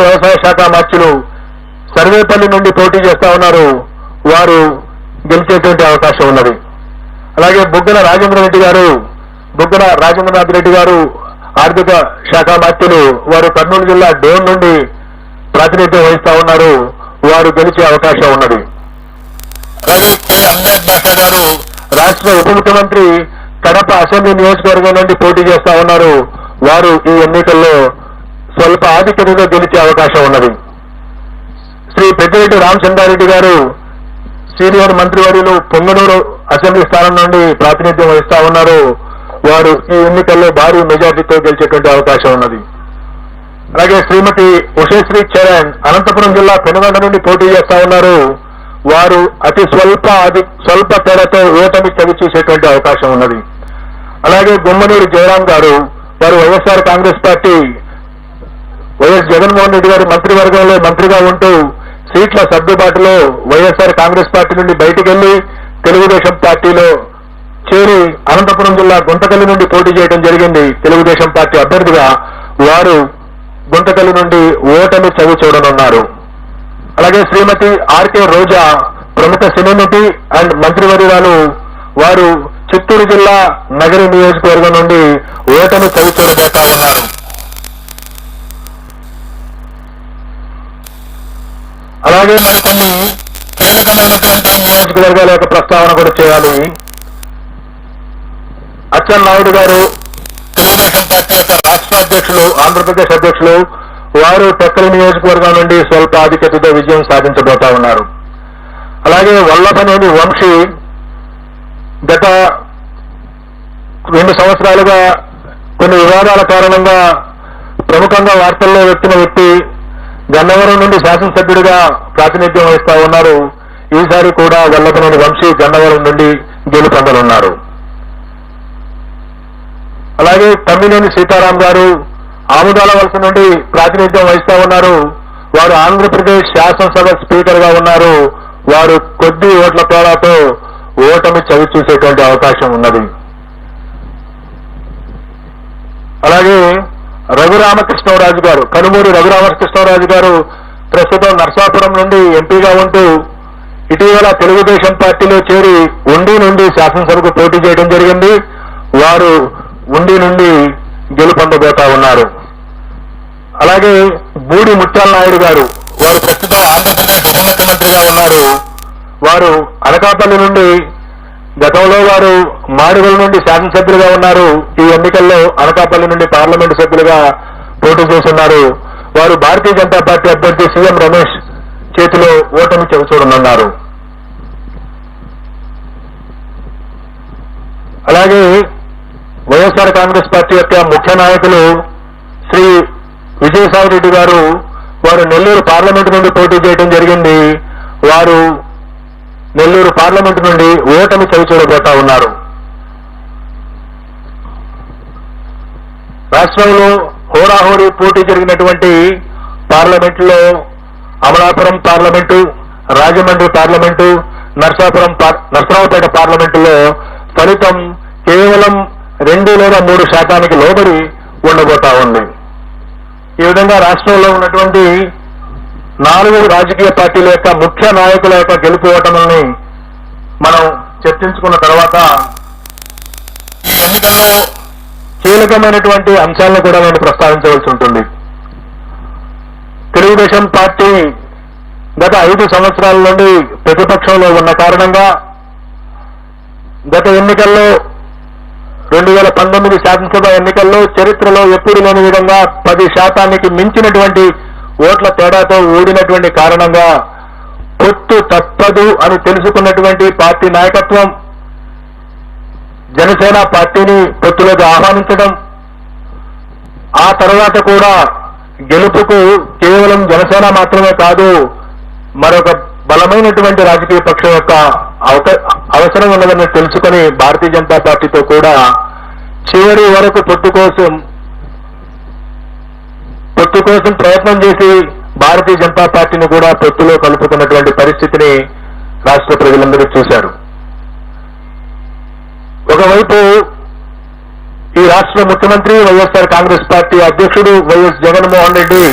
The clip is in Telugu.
వ్యవసాయ శాఖ మంత్రులు సర్వేపల్లి నుండి పోటీ చేస్తా ఉన్నారు. వారు గెలిచేటువంటి అవకాశం ఉన్నది. అలాగే బుగ్గన రాజేంద్రనాథ్ రెడ్డి గారు ఆర్థిక శాఖ మంత్రులు, వారు కర్నూలు జిల్లా డోన్ నుండి ప్రాతినిధ్యం వహిస్తా ఉన్నారు. వారు గెలిచే అవకాశం ఉన్నది. అలాగే కె అంబేద్ బాషా గారు రాష్ట్ర ఉప ముఖ్యమంత్రి కడప అసెంబ్లీ నియోజకవర్గం నుండి పోటీ చేస్తా ఉన్నారు. వారు ఈ ఎన్నికల్లో స్వల్ప ఆధిక్యతతో గెలిచే అవకాశం ఉన్నది. శ్రీ పెద్దిరెడ్డి రామచంద్రారెడ్డి గారు సీనియర్ మంత్రివర్యులు పొంగనూరు అసెంబ్లీ స్థానం నుండి ప్రాతినిధ్యం వహిస్తా ఉన్నారు. వారు ఈ ఎన్నికల్లో భారీ మెజార్టీతో గెలిచేటువంటి అవకాశం ఉన్నది. అలాగే శ్రీమతి ఉషశ్రీ చరణ్ అనంతపురం జిల్లా పెనుగొండ నుండి పోటీ చేస్తా ఉన్నారు. వారు అతి స్వల్ప తేడాతో ఓటమి చవి చూసేటువంటి అవకాశం ఉన్నది. అలాగే గుమ్మనూరు జయరాం గారు, వారు వైఎస్ఆర్ కాంగ్రెస్ పార్టీ వైఎస్ జగన్మోహన్ రెడ్డి గారి మంత్రివర్గంలో మంత్రిగా ఉంటూ సీట్ల సర్దుబాటులో వైఎస్ఆర్ కాంగ్రెస్ పార్టీ నుండి బయటికి వెళ్లి తెలుగుదేశం పార్టీలో చేరి అనంతపురం జిల్లా గుంతకల్లి నుండి పోటీ చేయడం జరిగింది. తెలుగుదేశం పార్టీ అభ్యర్థిగా వారు గుంతకల్లి నుండి ఓటమి చవి చూడనున్నారు. అలాగే శ్రీమతి ఆర్కే రోజా ప్రముఖ సినీ నటి అండ్ మంత్రివర్యురాలు, వారు చిత్తూరు జిల్లా నగరి నియోజకవర్గం నుండి ఓటమి చవి చూడబోతా ఉన్నారు. అలాగే మరికొన్ని కీలకమైనటువంటి నియోజకవర్గాల యొక్క ప్రస్తావన కూడా చేయాలి. అచ్చెన్నాయుడు గారు తెలుగుదేశం పార్టీ యొక్క రాష్ట్ర అధ్యక్షులు, ఆంధ్రప్రదేశ్ అధ్యక్షులు, వారు టెక్కలి నియోజకవర్గం నుండి స్వల్ప ఆధిక్యతతో విజయం సాధించబోతా ఉన్నారు. అలాగే వల్లభనేని వంశీ గత 2 సంవత్సరాలుగా కొన్ని వివాదాల కారణంగా ప్రముఖంగా వార్తల్లో వచ్చిన వ్యక్తి గన్నవరం నుండి శాసనసభ్యుడిగా ప్రాతినిధ్యం వహిస్తా ఉన్నారు. ఈసారి కూడా వల్లభనేని వంశీ గన్నవరం నుండి గెలుపొందనున్నారు. అలాగే తమ్మినేని సీతారాం గారు ఆముదాల వలస నుండి ప్రాతినిధ్యం వహిస్తా ఉన్నారు. వారు ఆంధ్రప్రదేశ్ శాసనసభ స్పీకర్ గా ఉన్నారు. వారు కొద్ది ఓట్ల తేడాతో ఓటమి చవి చూసేటువంటి అవకాశం ఉన్నది. అలాగే రఘురామకృష్ణరాజు గారు, కనుమూరి రఘురామకృష్ణరాజు గారు ప్రస్తుతం నర్సాపురం నుండి ఎంపీగా ఉంటూ ఇటీవల తెలుగుదేశం పార్టీలో చేరి ఉండి నుండి శాసనసభకు పోటీ చేయడం జరిగింది. వారు ఉండి నుండి గెలుపొందబోతా ఉన్నారు. అలాగే బూడి ముత్యాల నాయుడు గారు, వారు ప్రస్తుతం ఆంధ్రప్రదేశ్ ఉప ముఖ్యమంత్రిగా ఉన్నారు. వారు అనకాపల్లి నుండి, గతంలో వారు మాడుగుల నుండి శాసనసభ్యులుగా ఉన్నారు. ఈ ఎన్నికల్లో అనకాపల్లి నుండి పార్లమెంటు సభ్యులుగా పోటీ చేస్తున్నారు. వారు భారతీయ జనతా పార్టీ అభ్యర్థి సీఎం రమేష్ చేతిలో ఓటమి చవిచూడనున్నారు. అలాగే వైఎస్ఆర్ కాంగ్రెస్ పార్టీ యొక్క ముఖ్య నాయకులు శ్రీ విజయసాయి రెడ్డి గారు, వారు నెల్లూరు పార్లమెంటు నుండి పోటీ చేయడం జరిగింది. వారు నెల్లూరు పార్లమెంటు నుండి ఓటమి చవిచూడబోతా ఉన్నారు. రాష్ట్రంలో హోరాహోరీ పోటీ జరిగినటువంటి పార్లమెంటులో అమలాపురం పార్లమెంటు, రాజమండ్రి పార్లమెంటు, నర్సరావుపేట పార్లమెంటులో ఫలితం కేవలం 2 లేదా 3 శాతానికి లోబడి ఉండబోతా ఉంది. ఈ విధంగా రాష్ట్రంలో ఉన్నటువంటి 4 రాజకీయ పార్టీల యొక్క ముఖ్య నాయకుల యొక్క గెలుపు ఓటముల్ని మనం చర్చించుకున్న తర్వాత ఈ ఎన్నికల్లో కీలకమైనటువంటి అంశాలను కూడా నేను ప్రస్తావించవలసి ఉంటుంది. తెలుగుదేశం పార్టీ గత 5 సంవత్సరాల నుండి ప్రతిపక్షంలో ఉన్న కారణంగా గత ఎన్నికల్లో 2019 శాసనసభ ఎన్నికల్లో చరిత్రలో ఎప్పుడు లేని విధంగా 10 శాతానికి మించినటువంటి ఓట్ల తేడాతో ఓడినటువంటి కారణంగా పొత్తు తప్పదు అని తెలుసుకున్నటువంటి పార్టీ నాయకత్వం జనసేన పార్టీని పొత్తులోకి ఆహ్వానించడం, ఆ తర్వాత కూడా గెలుపుకు కేవలం జనసేన మాత్రమే కాదు, మరొక బలమైనటువంటి రాజకీయ పక్షం యొక్క అవసరం ఉన్నదని తెలుసుకుని భారతీయ జనతా పార్టీతో కూడా చివరి వరకు పొత్తు కోసం ప్రయత్నం చేసి భారతీయ జనతా పార్టీని కూడా పొత్తులో కలుపుకున్నటువంటి పరిస్థితిని రాష్ట్ర ప్రజలందరూ చూశారు. ఒకవైపు ఈ రాష్ట్ర ముఖ్యమంత్రి వైఎస్ఆర్ కాంగ్రెస్ పార్టీ అధ్యక్షుడు వైఎస్ జగన్మోహన్ రెడ్డి